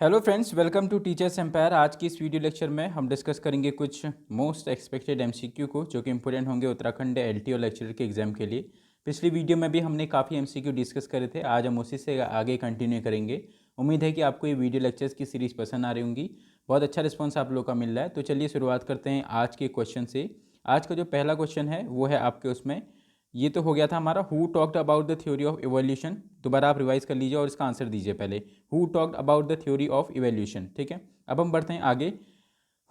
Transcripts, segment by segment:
Hello friends, welcome to teachers empire. आज की इस वीडियो लेक्चर में हम डिस्कस करेंगे कुछ मोस्ट एक्सपेक्टेड एमसीक्यू को, जो कि इंपॉर्टेंट होंगे उत्तराखंड एलटी और लेक्चरर के एग्जाम के लिए। पिछली वीडियो में भी हमने काफ़ी एमसीक्यू डिस्कस करे थे, आज हम उसी से आगे कंटिन्यू करेंगे। उम्मीद है कि आपको ये वीडियो लेक्चर्स की सीरीज़ पसंद आ रही होंगी। बहुत अच्छा रिस्पॉन्स आप लोग का मिल रहा है। तो चलिए शुरुआत करते हैं आज के क्वेश्चन से। आज का जो पहला क्वेश्चन है वो है आपके उसमें, ये तो हो गया था हमारा, who talked about the theory of evolution. दोबारा आप रिवाइज कर लीजिए और इसका आंसर दीजिए पहले। Who talked about the theory of evolution. ठीक है, अब हम बढ़ते हैं आगे।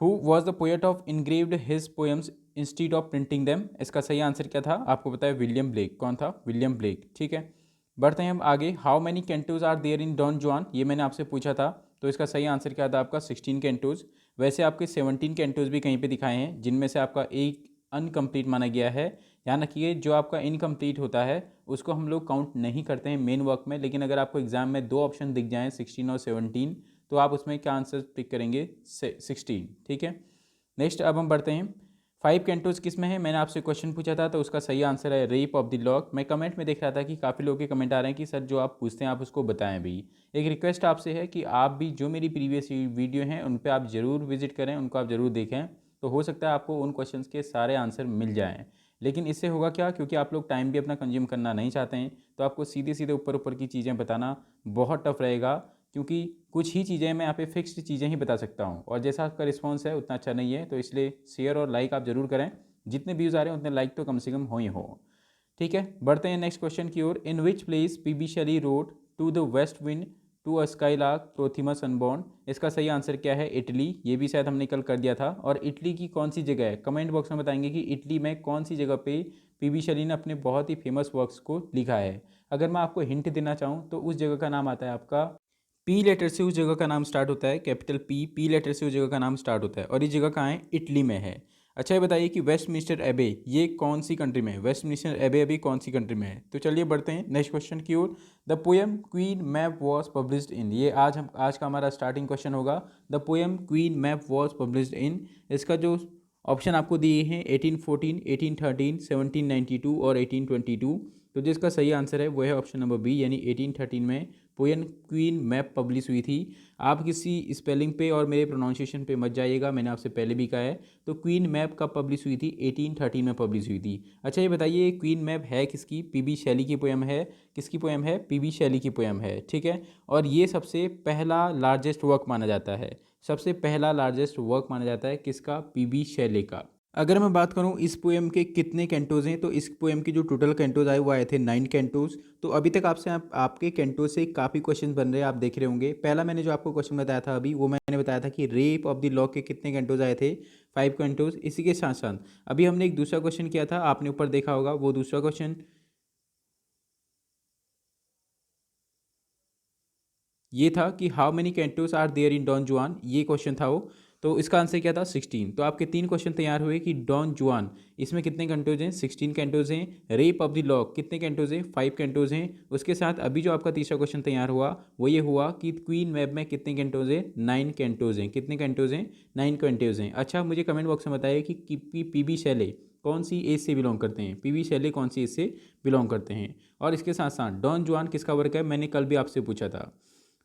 Who was the poet of engraved his poems instead of printing them. इसका सही आंसर क्या था? आपको पता है, विलियम ब्लेक। कौन था? William Blake. ठीक है, बढ़ते हैं हम आगे। How many cantos are there in Don Juan, ये मैंने आपसे पूछा था, तो इसका सही आंसर क्या था आपका? 16 कैंटोज। वैसे आपके 17 कैंटोज भी कहीं पे दिखाए हैं, जिनमें से आपका एक अनकम्प्लीट माना गया है। ध्यान रखिए, जो आपका इनकम्प्लीट होता है उसको हम लोग काउंट नहीं करते हैं मेन वर्क में, लेकिन अगर आपको एग्जाम में दो ऑप्शन दिख जाएं 16 और 17, तो आप उसमें क्या आंसर पिक करेंगे? 16। ठीक है, नेक्स्ट अब हम बढ़ते हैं। 5 कैंटोज किस में है? मैंने आपसे क्वेश्चन पूछा था, तो उसका सही आंसर है रेप ऑफ द लॉक। मैं कमेंट में देख रहा था कि काफ़ी लोगों के कमेंट आ रहे हैं कि सर जो आप पूछते हैं आप उसको बताएं भी। एक रिक्वेस्ट आपसे है कि आप भी जो मेरी प्रीवियस वीडियो हैं उन पर आप ज़रूर विजिट करें, उनको आप ज़रूर देखें, तो हो सकता है आपको उन क्वेश्चंस के सारे आंसर मिल जाएं। लेकिन इससे होगा क्या, क्योंकि आप लोग टाइम भी अपना कंज्यूम करना नहीं चाहते हैं, तो आपको सीधे सीधे ऊपर ऊपर की चीज़ें बताना बहुत टफ रहेगा, क्योंकि कुछ ही चीज़ें मैं यहाँ पे फिक्स्ड चीज़ें ही बता सकता हूँ, और जैसा आपका रिस्पॉन्स है उतना अच्छा नहीं है, तो इसलिए शेयर और लाइक आप ज़रूर करें। जितने व्यूज़ आ रहे हैं उतने लाइक तो कम से कम हो ही हो। ठीक है, बढ़ते हैं नेक्स्ट क्वेश्चन की ओर। In which place P B Shelley ode to the west wind to a skylark Prometheus unbound. इसका सही आंसर क्या है? इटली। ये भी शायद हमने कल कर दिया था। और इटली की कौन सी जगह है? कमेंट बॉक्स में बताएंगे कि इटली में कौन सी जगह पे पीबी शैली ने अपने बहुत ही फेमस वर्क्स को लिखा है। अगर मैं आपको हिंट देना चाहूँ तो उस जगह का नाम आता है आपका, पी लेटर से उस जगह का नाम स्टार्ट होता है, कैपिटल पी लेटर से उस जगह का नाम स्टार्ट होता है, और ये जगह कहाँ है? इटली में है। अच्छा, ये बताइए कि वेस्टमिंस्टर एबे ये कौन सी कंट्री में है? वेस्टमिंस्टर एबे अभी कौन सी कंट्री में है? तो चलिए बढ़ते हैं नेक्स्ट क्वेश्चन की ओर। The poem Queen Mab was published in, ये आज का हमारा स्टार्टिंग क्वेश्चन होगा। The poem Queen Mab was published in, इसका जो ऑप्शन आपको दिए हैं 1814, 1813, 1792 और 1822, तो जिसका सही आंसर है वो है ऑप्शन नंबर बी, यानी 1813 में पोएम क्वीन मैप पब्लिश हुई थी। आप किसी स्पेलिंग पे और मेरे प्रोनाउंसिएशन पे मत जाइएगा, मैंने आपसे पहले भी कहा है। तो क्वीन मैप कब पब्लिश हुई थी? 1813 में पब्लिश हुई थी। अच्छा, ये बताइए क्वीन मैप है किसकी? पीबी शैली की पोएम है। किसकी पोएम है? पीबी शैली की पोएम है। ठीक है, और ये सबसे पहला लार्जेस्ट वर्क माना जाता है। सबसे पहला लार्जेस्ट वर्क माना जाता है किसका? पीबी शैली का। अगर मैं बात करूं इस पोएम के कितने कैंटोज हैं, तो इस पोएम के जो टोटल कैंटोज आए वो आए थे 9 कैंटोज। तो अभी तक आपसे आपके कैंटोज से काफ़ी क्वेश्चन बन रहे हैं, आप देख रहे होंगे। पहला मैंने जो आपको क्वेश्चन बताया था अभी, वो मैंने बताया था कि रेप ऑफ द लॉक के कितने कैंटोज आए थे? 5 कैंटोज। इसी के साथ साथ अभी हमने एक दूसरा क्वेश्चन किया था, आपने ऊपर देखा होगा, वो दूसरा क्वेश्चन ये था कि how many cantos are there in Don Juan, ये क्वेश्चन था वो। तो इसका आंसर क्या था? 16। तो आपके 3 क्वेश्चन तैयार हुए कि डॉन जुआन इसमें कितने कैंटोज हैं? 16 कैंटोज हैं। रेप ऑफ द लॉक कितने कैंटोज हैं? 5 कैंटोज हैं। उसके साथ अभी जो आपका तीसरा क्वेश्चन तैयार हुआ वो ये हुआ कि क्वीन मैप में कितने कैंटोज हैं? 9 कैंटोज हैं। कितने कैंटोज हैं? 9 कैंटोज हैं। अच्छा, मुझे कमेंट बॉक्स में बताइए कि पीबी शैले कौन सी एज से बिलोंग करते हैं? पीबी शैले कौन सी एज से बिलोंग करते हैं? और इसके साथ साथ डॉन जुआन किसका वर्क है? मैंने कल भी आपसे पूछा था।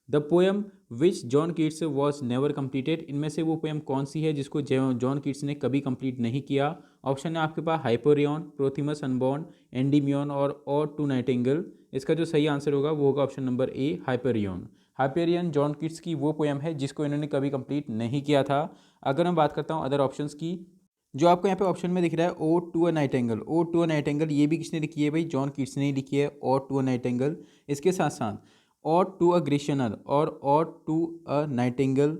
The poem which John Keats was never completed, इनमें से वो पोएम कौन सी है जिसको जॉन कीट्स ने कभी कंप्लीट नहीं किया? ऑप्शन है आपके पास हाइपोरियन, प्रोथिमस अनबॉर्न, एंडीमियन और टू नाइटिंगेल। इसका जो सही आंसर होगा वो होगा ऑप्शन नंबर ए, हाइपेरियन। हाइपेरियन जॉन कीट्स की वो पोएम है जिसको इन्होंने कभी कंप्लीट नहीं किया था। अगर मैं बात करता हूँ अदर ऑप्शंस की, जो आपको यहाँ पे ऑप्शन में दिख रहा है ode to a nightingale, ode to a nightingale, ये भी किसने लिखी है भाई? जॉन कीट्स ने लिखी है, ode to a nightingale. इसके साथ साथ ode to a Grecian urn ode to a nightingale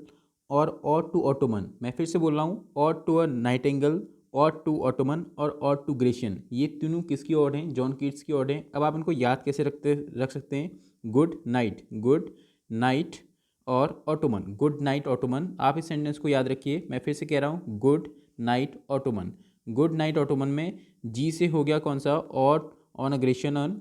ode to autumn, मैं फिर से बोल रहा हूँ, ode to a nightingale ode to autumn ode to Grecian, ये तीनों किसकी ओर हैं? जॉन कीट्स की ओर हैं। अब आप इनको याद कैसे रख सकते हैं? गुड नाइट, गुड नाइट और ऑटोमन, गुड नाइट ऑटोमन, आप इस सेंटेंस को याद रखिए। मैं फिर से कह रहा हूँ, good night Ottoman. Good night Ottoman में जी से हो गया कौन सा? और ऑन अ ग्रेशियन,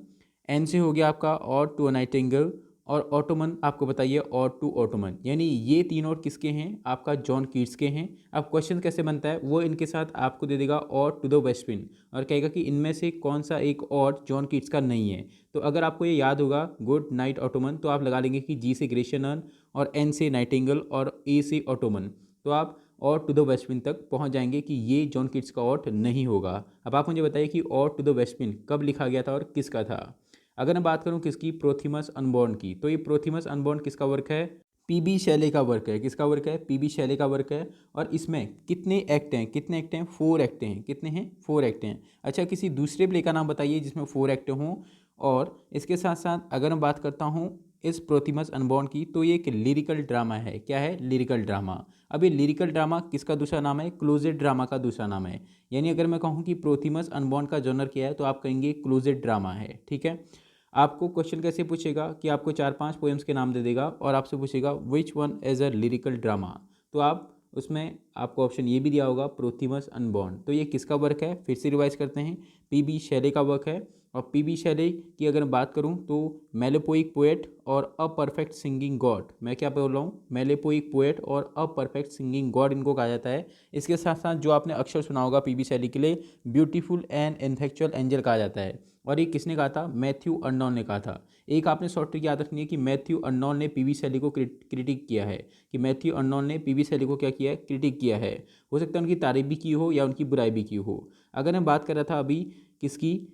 एन से हो गया आपका और टू अ नाइटिंगल, और ऑटोमन आपको बताइए और टू ऑटोमन, यानी ये तीन और किसके हैं, आपका जॉन कीट्स के हैं। अब क्वेश्चन कैसे बनता है, वो इनके साथ आपको दे देगा और टू द वेस्ट विंड और कहेगा कि इनमें से कौन सा एक और जॉन कीट्स का नहीं है। तो अगर आपको ये याद होगा गुड नाइट ऑटोमन, तो आप लगा लेंगे कि जी से ग्रेशियन और एन से नाइटिंगल और ए से ऑटोमन, तो आप और टू द वेस्ट विंड तक पहुंच जाएंगे कि ये जॉन कीट्स का ऑट नहीं होगा। अब आप मुझे बताइए कि और टू द वेस्ट विंड कब लिखा गया था और किसका था। अगर मैं बात करूं किसकी, प्रोथिमस अनबॉर्न की, तो ये प्रोथिमस अनबॉर्न किसका वर्क है, पीबी शैले का वर्क है। किसका वर्क है, पीबी शैले का वर्क है। और इसमें कितने एक्ट हैं, कितने एक्ट हैं, 4 एक्ट हैं। कितने हैं, 4 एक्ट हैं। अच्छा, किसी दूसरे प्ले का नाम बताइए जिसमें 4 एक्ट हों। और इसके साथ साथ अगर मैं बात करता हूँ इस प्रोथिमस अनबॉर्न की, तो ये एक लिरिकल ड्रामा है। क्या है, लिरिकल ड्रामा। अब ये लिरिकल ड्रामा किसका दूसरा नाम है, क्लोजेड ड्रामा का दूसरा नाम है। यानी अगर मैं कहूँ कि प्रोथिमस अनबॉर्न का जॉनर क्या है, तो आप कहेंगे क्लोजेड ड्रामा है। ठीक है। आपको क्वेश्चन कैसे पूछेगा कि आपको 4-5 पोएम्स के नाम दे देगा और आपसे पूछेगा which one as a lyrical drama, तो आप उसमें आपको ऑप्शन ये भी दिया होगा प्रोथिमस अनबॉर्न। तो ये किसका वर्क है, फिर से रिवाइज करते हैं, पीबी शैले का वर्क है। और पीबी शैले की अगर मैं बात करूं तो मेलोपोइक पोएट और अ परफेक्ट सिंगिंग गॉड, मैं क्या बोल रहा हूँ, मेलोपोइक पोएट और अ परफेक्ट सिंगिंग गॉड इनको कहा जाता है। इसके साथ साथ जो आपने अक्षर सुना होगा पीबी शैले के लिए, ब्यूटीफुल एंड इन्फेक्चुअल एंजल कहा जाता है। और ये किसने कहा था, मैथ्यू अर्नॉन ने कहा था। एक आपने शॉर्ट ट्रिक याद रखनी है कि मैथ्यू अर्नॉन ने पीबी शैली को क्रिटिक किया है, कि मैथ्यू अर्नॉन ने पीबी शैली को क्या किया है, क्रिटिक किया है। हो सकता है उनकी तारीफ भी की हो या उनकी बुराई भी की हो। अगर मैं बात कर रहा था अभी किसकी,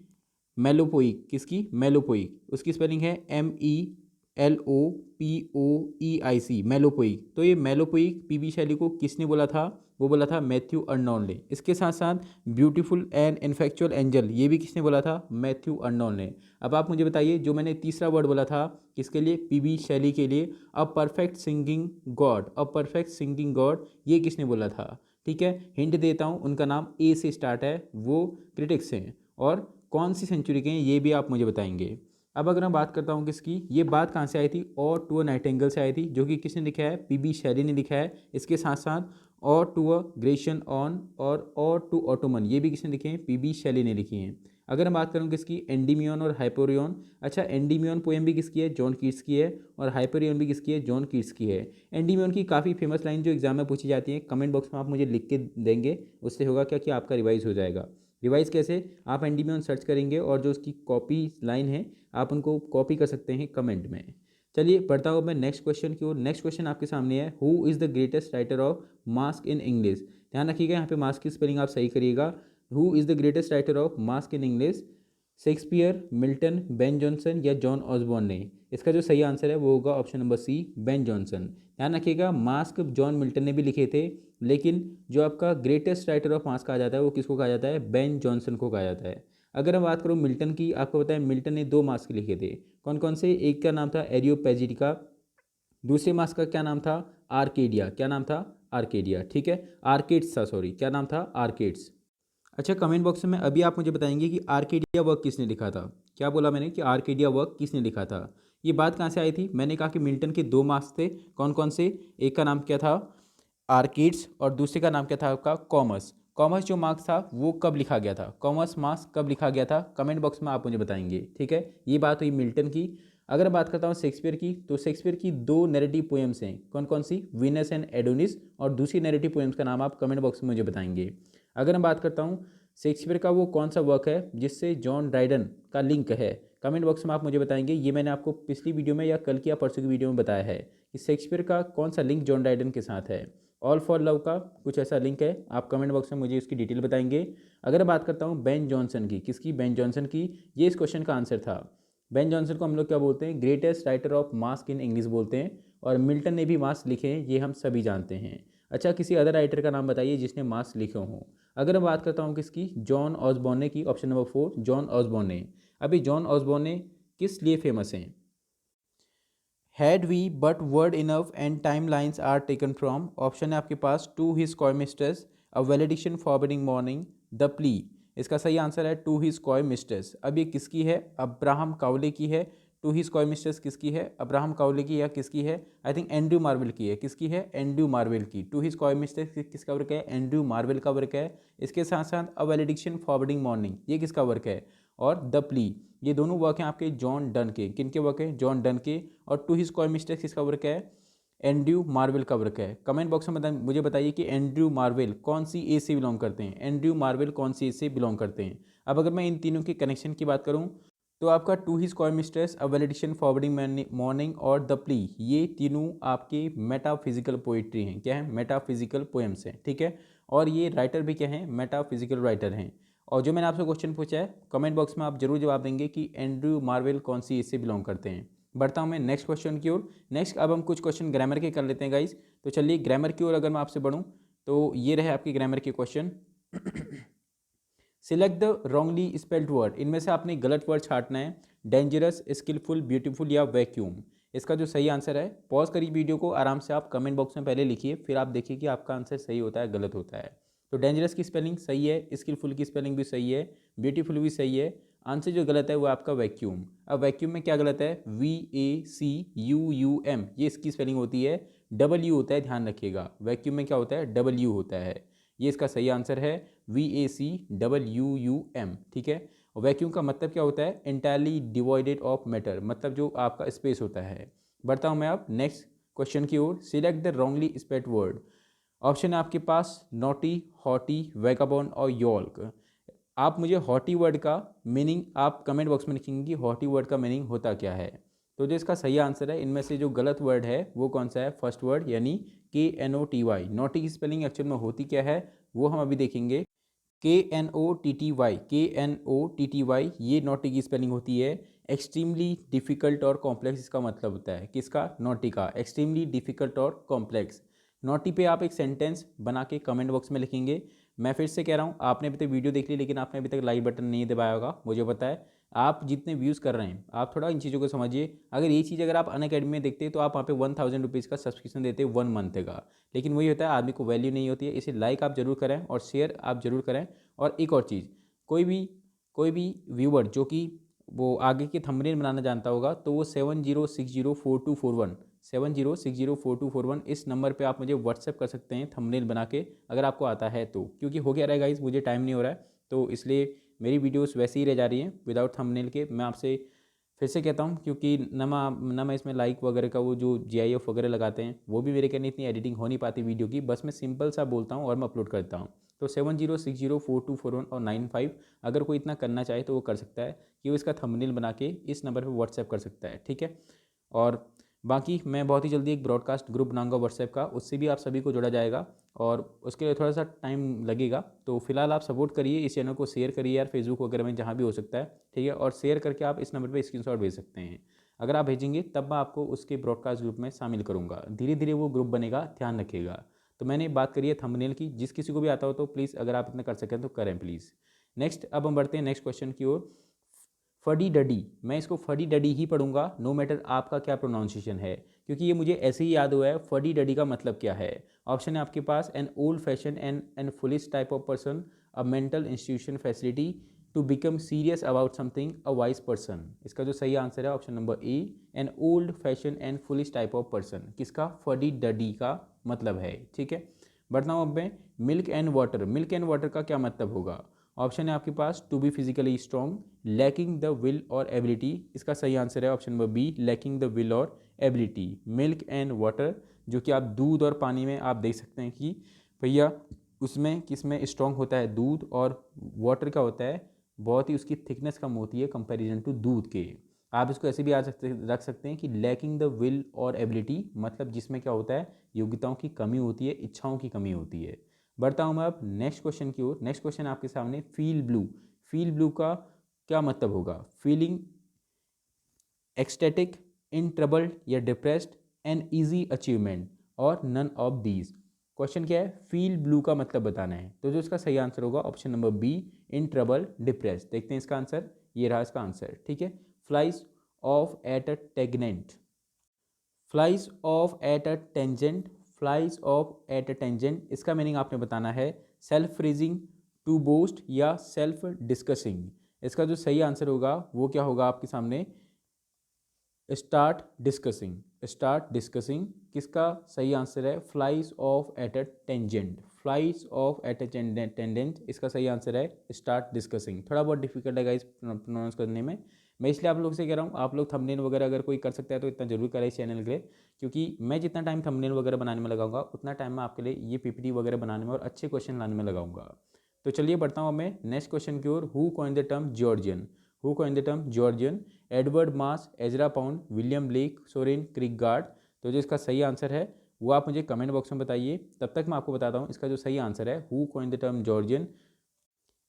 मेलोपोइक, किसकी, मेलोपोइक, उसकी स्पेलिंग है MELOPOEIC, मेलोपोइक। तो ये मेलोपोइक पीबी शैली को किसने बोला था, वो बोला था मैथ्यू अर्नॉन ने। इसके साथ साथ ब्यूटीफुल एंड इन्फेक्चुअल एंजल, ये भी किसने बोला था, मैथ्यू अर्नॉन ने। अब आप मुझे बताइए जो मैंने तीसरा वर्ड बोला था किसके लिए, पीबी शैली के लिए, a perfect singing God, a perfect singing God, ये किसने बोला था। ठीक है, हिंट देता हूँ, उनका नाम ए से स्टार्ट है, वो क्रिटिक्स हैं और कौन सी सेंचुरी के हैं ये भी आप मुझे बताएंगे। अब अगर मैं बात करता हूँ किसकी, ये बात कहाँ से आई थी, और टू अ नाइटिंगेल से आई थी, जो कि किसने लिखा है, पीबी शैली ने लिखा है। इसके साथ साथ ode to a Grecian on और टू ऑटोमन, ये भी किसने लिखे हैं, पीबी शैली ने लिखी हैं। अगर मैं बात करूँ किसकी, एंडीमियन और हाइपोरियन। अच्छा, एंडीमियन पोएम भी किसकी है, जॉन कीट्स की है, और हाइपोरियन भी किसकी है, जॉन कीट्स की है। एंडीमियन की काफ़ी फेमस लाइन जो एग्जाम में पूछी जाती है, कमेंट बॉक्स में आप मुझे लिख के देंगे, उससे होगा क्या कि आपका रिवाइज हो जाएगा। रिवाइज कैसे, आप एंडीमियन सर्च करेंगे और जो उसकी कॉपी लाइन है आप उनको कॉपी कर सकते हैं कमेंट में। चलिए पढ़ता हूँ मैं नेक्स्ट क्वेश्चन की ओर। नेक्स्ट क्वेश्चन आपके सामने है, who is the greatest writer of masque in English. ध्यान रखिएगा यहाँ पे मास्क की स्पेलिंग आप सही करिएगा। Who is the greatest writer of masque in English, Shakespeare, Milton, Ben Jonson या जॉन ऑसबॉर्न ने। इसका जो सही आंसर है वो होगा option number C, Ben Jonson. ध्यान रखिएगा मास्क जॉन मिल्टन ने भी लिखे थे, लेकिन जो आपका ग्रेटेस्ट राइटर ऑफ मास्क कहा जाता है वो किसको कहा जाता है, बेन जॉनसन को कहा जाता है। अगर मैं बात करूँ मिल्टन की, आपको पता है मिल्टन ने 2 मास्क लिखे थे। कौन कौन से, एक का नाम था एरियोपेजिटिका, दूसरे मास्क का क्या नाम था, आर्केडिया। क्या नाम था, आर्केडिया। ठीक है, आर्केड्स था, सॉरी, क्या नाम था, आर्केड्स। अच्छा, कमेंट बॉक्स में अभी आप मुझे बताएंगे कि आर्केडिया वर्क किसने लिखा था। क्या बोला मैंने कि आर्केडिया वर्क किसने लिखा था। ये बात कहाँ से आई थी, मैंने कहा कि मिल्टन के 2 मार्क्स थे। कौन कौन से, एक का नाम क्या था, आर्किड्स, और दूसरे का नाम क्या था आपका, कॉमर्स। कॉमर्स जो मार्क्स था वो कब लिखा गया था, कॉमर्स मार्क्स कब लिखा गया था, कमेंट बॉक्स में आप मुझे बताएंगे। ठीक है, ये बात हुई मिल्टन की। अगर बात करता हूँ शेक्सपियर की, तो शेक्सपियर की 2 नैरेटिव पोएम्स हैं। कौन कौन सी, वीनस एंड एडोनिस, और दूसरी नैरेटिव पोएम्स का नाम आप कमेंट बॉक्स में मुझे बताएंगे। अगर मैं बात करता हूँ शेक्सपियर का वो कौन सा वर्क है जिससे जॉन ड्राइडन का लिंक है, कमेंट बॉक्स में आप मुझे बताएंगे। ये मैंने आपको पिछली वीडियो में या कल की या परसों की वीडियो में बताया है कि शेक्सपियर का कौन सा लिंक जॉन ड्राइडन के साथ है। ऑल फॉर लव का कुछ ऐसा लिंक है, आप कमेंट बॉक्स में मुझे उसकी डिटेल बताएंगे। अगर मैं बात करता हूँ बेन जॉनसन की, किसकी, बेन जॉनसन की, ये इस क्वेश्चन का आंसर था। बेन जॉनसन को हम लोग क्या बोलते हैं, greatest writer of masque in English बोलते हैं, और मिल्टन ने भी मास्क लिखे हैं, ये हम सभी जानते हैं। अच्छा, किसी अदर राइटर का नाम बताइए जिसने मास्क लिखे हों। अगर मैं बात करता हूँ किसकी, जॉन ऑसबॉर्न ने की, ऑप्शन नंबर 4 जॉन ऑसबॉर्न ने। अभी जॉन ऑसबॉर्न ने किस लिए फेमस हैं, had we but world enough and time lines are taken from, option है आपके पास, to his coy mistress, a valediction forbidding mourning, the flea. इसका सही आंसर है टू हिज कॉय मिस्ट्रेस। अब ये किसकी है, अब्राहम काउले की है। टू हिज कॉय मिस्ट्रेस किसकी है, अब्राहम काउले की, या किसकी है, आई थिंक एंड्रयू मार्वेल की है। किसकी है, एंड्रयू मार्वेल की। टू हिज कॉय मिस्ट्रेस किसका वर्क है, एंड्रयू मार्वेल का वर्क है। इसके साथ साथ अ वेलिडिक्शन फॉरबिडिंग मॉर्निंग, ये किसका वर्क है, और द प्ली, ये दोनों वर्क हैं आपके जॉन डन के। किन के वर्क है? जॉन डन के। और टू हिज कॉय मिस्टेक्स किसका वर्क है? एंड्रयू मार्वेल का वर्क है। कमेंट बॉक्स में मुझे बताइए कि एंड्रयू मार्वेल कौन सी एज से बिलोंग करते हैं? एंड्रयू मार्वेल कौन सी एज से बिलोंग करते हैं? अब अगर मैं इन तीनों के कनेक्शन की बात करूं तो आपका to his coy mistress, a valediction, forbidding mourning और द प्ली, ये तीनों आपके मेटाफिजिकल पोइट्री हैं। क्या है? मेटाफिजिकल पोएम्स हैं, ठीक है। और ये राइटर भी क्या हैं? मेटाफिजिकल राइटर हैं। और जो मैंने आपसे क्वेश्चन पूछा है कमेंट बॉक्स में आप जरूर जवाब देंगे कि एंड्रयू मार्वेल कौन सी एज से बिलोंग करते हैं। बढ़ता हूँ मैं नेक्स्ट क्वेश्चन की ओर। नेक्स्ट अब हम कुछ क्वेश्चन ग्रामर के कर लेते हैं गाइज। तो चलिए ग्रामर की ओर अगर मैं आपसे बढ़ूँ तो ये रहे आपके ग्रामर के question. Select the wrongly spelled word, इनमें से आपने गलत वर्ड छांटना है। डेंजरस, स्किलफुल, ब्यूटीफुल या वैक्यूम। इसका जो सही आंसर है, पॉज करिए वीडियो को, आराम से आप कमेंट बॉक्स में पहले लिखिए, फिर आप देखिए कि आपका आंसर सही होता है गलत होता है। तो डेंजरस की स्पेलिंग सही है, स्किलफुल की स्पेलिंग भी सही है, ब्यूटीफुल भी सही है। आंसर जो गलत है वो आपका वैक्यूम। अब वैक्यूम में क्या गलत है? VACUUM, ये इसकी स्पेलिंग होती है, डबल होता है, ध्यान रखिएगा। वैक्यूम में क्या होता है? W होता है। ये इसका सही आंसर है, VACUUM, ठीक है। और वैक्यूम का मतलब क्या होता है? इंटायरली डिवॉइडेड ऑफ मैटर, मतलब जो आपका स्पेस होता है। बढ़ता हूँ मैं अब नेक्स्ट क्वेश्चन की ओर। Select the wrongly spelled word. Option है आपके पास नॉटी, हॉटी, वैगाबॉन और यॉल्क। आप मुझे हॉटी वर्ड का मीनिंग आप कमेंट बॉक्स में लिखेंगे कि हॉटी वर्ड का मीनिंग होता क्या है। तो जो इसका सही आंसर है, इनमें से जो गलत वर्ड है वो कौन सा है? फर्स्ट वर्ड, यानी KNOTY। नॉटी की स्पेलिंग एक्चुअल में होती क्या है वो हम अभी देखेंगे। KNOTTY, KNOTTY, ये नॉटी की स्पेलिंग होती है। एक्सट्रीमली डिफिकल्ट और कॉम्प्लेक्स इसका मतलब होता है। किसका? नॉटी का। एक्सट्रीमली डिफिकल्ट और कॉम्प्लेक्स। नॉटी पे आप एक सेंटेंस बना के कमेंट बॉक्स में लिखेंगे। मैं फिर से कह रहा हूँ, आपने अभी तक वीडियो देख ली लेकिन आपने अभी तक लाइक बटन नहीं दबाया होगा, मुझे पता है। आप जितने व्यूज़ कर रहे हैं आप थोड़ा इन चीज़ों को समझिए। अगर ये चीज़ अगर आप अनअकैडमी में देखते तो आप वहाँ पे 1000 रुपीज़ का सब्सक्रिप्शन देते 1 मंथ का। लेकिन वही होता है, आदमी को वैल्यू नहीं होती है। इसे लाइक आप जरूर करें और शेयर आप जरूर करें। और एक और चीज़, कोई भी व्यूअर जो कि वो आगे के थंबनेल बनाना जानता होगा तो वो 70604241 70604241 इस नंबर पे आप मुझे व्हाट्सएप कर सकते हैं थंबनेल बना के, अगर आपको आता है तो। क्योंकि हो गया रहेगा गाइस, मुझे टाइम नहीं हो रहा है, तो इसलिए मेरी वीडियोस वैसे ही रह जा रही हैं विदाउट थंबनेल के। मैं आपसे फिर से कहता हूँ, क्योंकि ना मैं इसमें लाइक वगैरह का वो जो GIF वगैरह लगाते हैं वो भी मेरे कहने इतनी एडिटिंग हो नहीं पाती वीडियो की। बस मैं सिंपल सा बोलता हूँ और मैं अपलोड करता हूँ। तो 70604241 और 95, अगर कोई इतना करना चाहे तो वो कर सकता है कि वो इसका थंबनेल बना के इस नंबर पर व्हाट्सएप कर सकता है, ठीक है। और बाकी मैं बहुत ही जल्दी एक ब्रॉडकास्ट ग्रुप बनाऊंगा व्हाट्सएप का, उससे भी आप सभी को जोड़ा जाएगा और उसके लिए थोड़ा सा टाइम लगेगा। तो फिलहाल आप सपोर्ट करिए, इस चैनल को शेयर करिए यार, फेसबुक वगैरह में जहाँ भी हो सकता है, ठीक है। और शेयर करके आप इस नंबर पर स्क्रीनशॉट भेज सकते हैं। अगर आप भेजेंगे तब मैं आपको उसके ब्रॉडकास्ट ग्रुप में शामिल करूँगा। धीरे धीरे वो ग्रुप बनेगा, ध्यान रखिएगा। तो मैंने बात करी है थंबनेल की, जिस किसी को भी आता हो तो प्लीज़ अगर आप इतना कर सकें तो करें प्लीज़। नेक्स्ट अब हम बढ़ते हैं नेक्स्ट क्वेश्चन की ओर। फडी डडी, मैं इसको फडी डडी ही पढ़ूंगा, नो मैटर आपका क्या प्रोनाउंसिएशन है, क्योंकि ये मुझे ऐसे ही याद हुआ है। फडी डडी का मतलब क्या है? ऑप्शन है आपके पास an old fashion and foolish type of person, a mental institution facility, to become serious about something, a wise person. इसका जो सही आंसर है option number A, an old fashion and foolish type of person. किसका? Fuddy डडी का मतलब है, ठीक है। बढ़ता हूँ अब मैं milk and water. Milk and water का क्या मतलब होगा? ऑप्शन है आपके पास to be physically strong, lacking the will और एबिलिटी। इसका सही आंसर है option number B, lacking the will और एबिलिटी। मिल्क एंड वाटर, जो कि आप दूध और पानी में आप देख सकते हैं कि भैया उसमें किस में स्ट्रॉन्ग होता है? दूध। और वाटर क्या होता है? बहुत ही उसकी थिकनेस कम होती है कंपेरिजन टू दूध के। आप इसको ऐसे भी रख सकते हैं कि लैकिंग द विल और एबिलिटी, मतलब जिसमें क्या होता है? योग्यताओं की कमी होती है, इच्छाओं की कमी होती है। बढ़ता हूँ मैं अब नेक्स्ट क्वेश्चन की ओर। नेक्स्ट क्वेश्चन आपके सामने, फील ब्लू। फील ब्लू का क्या मतलब होगा? फीलिंग एक्सटेटिक, इन ट्रबल्ड या डिप्रेस्ड, एन ईजी अचीवमेंट और नन ऑफ दीज। क्वेश्चन क्या है? फील ब्लू का मतलब बताना है। तो जो इसका सही आंसर होगा option number B, in trouble depressed. देखते हैं इसका आंसर, ये रहा इसका आंसर, ठीक है। Flies off at a tangent, flies off at a tangent, flies off at a tangent, इसका मीनिंग आपने बताना है सेल्फ फ्रीजिंग, टू बोस्ट या सेल्फ डिस्कसिंग। इसका जो सही आंसर होगा वो क्या होगा आपके सामने? स्टार्ट डिस्कसिंग, स्टार्ट डिस्कसिंग, किसका सही आंसर है flies off at a tangent, flies off at a tangent इसका सही आंसर है। स्टार्ट डिस्कसिंग, थोड़ा बहुत डिफिकल्ट है गाइस प्रोनाउंस करने में, मैं इसलिए आप लोग से कह रहा हूँ आप लोग थंबनेल वगैरह अगर कोई कर सकता है तो इतना जरूर करें इस चैनल के लिए, क्योंकि मैं जितना टाइम थंबनेल वगैरह बनाने में लगाऊंगा उतना टाइम मैं आपके लिए ये पीपीटी वगैरह बनाने में और अच्छे क्वेश्चन लाने में लगाऊंगा। तो चलिए बढ़ता हूँ मैं नेक्स्ट क्वेश्चन की ओर। Who coin the term Georgian, who coin the term Georgian, Edward Marsh, Ezra Pound, William Blake, Soren Kierkegaard. तो जो इसका सही आंसर है वो आप मुझे कमेंट बॉक्स में बताइए, तब तक मैं आपको बताता हूँ इसका जो सही आंसर है who coin the term Georgian,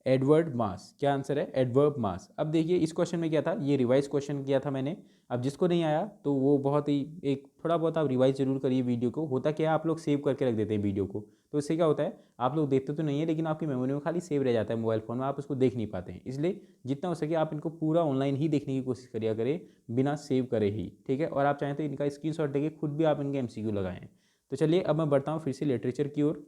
Edward Marsh. क्या आंसर है एडवर्ड मास। अब देखिए इस क्वेश्चन में क्या था, ये रिवाइज क्वेश्चन किया था मैंने, अब जिसको नहीं आया तो वो बहुत ही एक थोड़ा बहुत आप रिवाइज जरूर करिए वीडियो को। होता क्या है आप लोग सेव करके रख देते हैं वीडियो को, तो इससे क्या होता है आप लोग देखते तो नहीं है लेकिन आपकी मेमोरी में खाली सेव रह जाता है मोबाइल फ़ोन में, आप उसको देख नहीं पाते हैं। इसलिए जितना हो सके आप इनको पूरा ऑनलाइन ही देखने की कोशिश करिए करें बिना सेव करे ही, ठीक है। और आप चाहें तो इनका स्क्रीनशॉट लेके खुद भी आप इनके एमसीक्यू लगाएं। तो चलिए अब मैं बढ़ता हूँ फिर से लिटरेचर की ओर।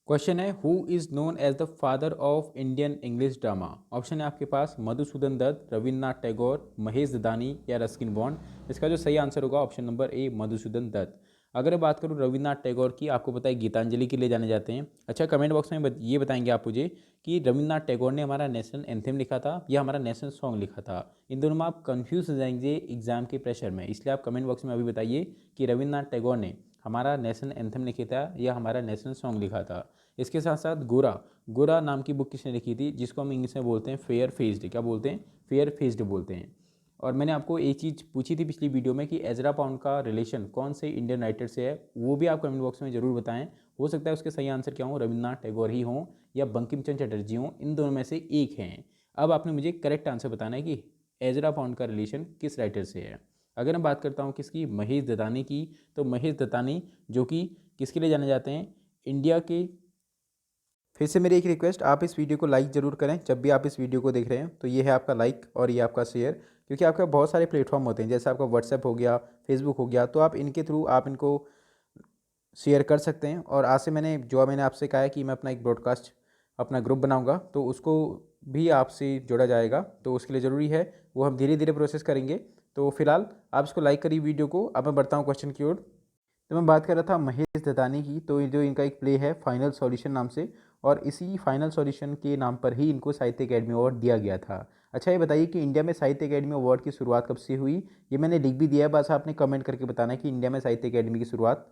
क्वेश्चन है who is known as the father of Indian English drama. Option है आपके पास मधुसूदन दत्त, रविन्द्रनाथ टैगोर, महेश ददानी या रस्किन बॉन्ड। इसका जो सही आंसर होगा option number A Madhusudan Dutt. अगर मैं बात करूँ रविन्द्रनाथ टैगोर की, आपको पता है गीतांजलि के लिए जाने जाते हैं। अच्छा कमेंट बॉक्स में ये बताएंगे आप मुझे कि रविन्द्रनाथ टैगोर ने हमारा नेशनल एंथम लिखा था या हमारा नेशनल सॉन्ग लिखा था। इन दोनों में आप कन्फ्यूज हो जाएंगे एग्जाम के प्रेशर में, इसलिए आप कमेंट बॉक्स में अभी बताइए कि रविन्द्रनाथ टैगोर ने हमारा नेशनल एंथम लिखा था या हमारा नेशनल सॉन्ग लिखा था। इसके साथ साथ गोरा, गोरा नाम की बुक किसने लिखी थी, जिसको हम इंग्लिश में बोलते हैं फेयर फेस्ड, क्या बोलते हैं फेयर फेस्ड बोलते हैं। और मैंने आपको एक चीज़ पूछी थी पिछली वीडियो में कि एजरा पाउंड का रिलेशन कौन से इंडियन राइटर से है, वो भी आप कमेंट बॉक्स में जरूर बताएं। हो सकता है उसके सही आंसर क्या हो, रविन्द्रनाथ टैगोर ही हों या बंकिम चंद्र चटर्जी हों, इन दोनों में से एक हैं। अब आपने मुझे करेक्ट आंसर बताना है कि एजरा पाउंड का रिलेशन किस राइटर से है। अगर मैं बात करता हूँ किसकी, महेश दत्तानी की, तो महेश दत्तानी जो कि किसके लिए जाने जाते हैं, इंडिया के। फिर से मेरी एक रिक्वेस्ट, आप इस वीडियो को लाइक ज़रूर करें जब भी आप इस वीडियो को देख रहे हैं, तो ये है आपका लाइक और ये आपका शेयर, क्योंकि आपके बहुत सारे प्लेटफॉर्म होते हैं जैसे आपका व्हाट्सएप हो गया, फेसबुक हो गया, तो आप इनके थ्रू आप इनको शेयर कर सकते हैं। और आज से मैंने आपसे कहा है कि मैं अपना एक ब्रॉडकास्ट अपना ग्रुप बनाऊंगा, तो उसको भी आपसे जोड़ा जाएगा, तो उसके लिए ज़रूरी है वो हम धीरे धीरे प्रोसेस करेंगे। तो फिलहाल आप इसको लाइक करिए वीडियो को। अब मैं बढ़ता हूँ क्वेश्चन की ओर। तो मैं बात कर रहा था महेश दत्तानी की, तो जो इनका एक प्ले है फाइनल सॉल्यूशन नाम से, और इसी फाइनल सॉल्यूशन के नाम पर ही इनको साहित्य अकेडमी अवार्ड दिया गया था। अच्छा ये बताइए कि इंडिया में साहित्य अकेडमी अवार्ड की शुरुआत कब से हुई, ये मैंने लिख भी दिया है, बस आपने कमेंट करके बताना है कि इंडिया में साहित्य अकेडमी की शुरुआत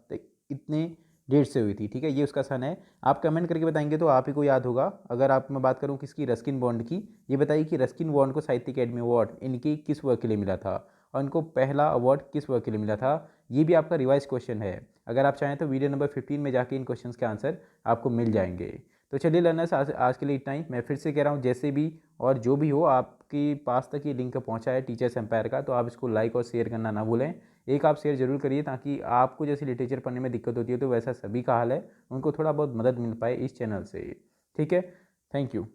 इतने डेट से हुई थी, ठीक है, ये उसका सन है। आप कमेंट करके बताएंगे तो आप ही को याद होगा। अगर आप मैं बात करूँ किसकी, रस्किन बॉन्ड की, ये बताइए कि रस्किन बॉन्ड को साहित्य अकेडमी अवार्ड इनकी किस वर्क के लिए मिला था और इनको पहला अवार्ड किस वर्क के लिए मिला था, ये भी आपका रिवाइज क्वेश्चन है। अगर आप चाहें तो वीडियो नंबर 15 में जाके इन क्वेश्चंस के आंसर आपको मिल जाएंगे। तो चलिए लर्नर्स, आज के लिए इतना ही। मैं फिर से कह रहा हूँ जैसे भी और जो भी हो आपके पास तक ये लिंक पहुँचा है टीचर्स एम्पायर का, तो आप इसको लाइक और शेयर करना ना भूलें। एक आप शेयर जरूर करिए ताकि आपको जैसे लिटरेचर पढ़ने में दिक्कत होती है तो वैसा सभी का हाल है, उनको थोड़ा बहुत मदद मिल पाए इस चैनल से, ठीक है। Thank you.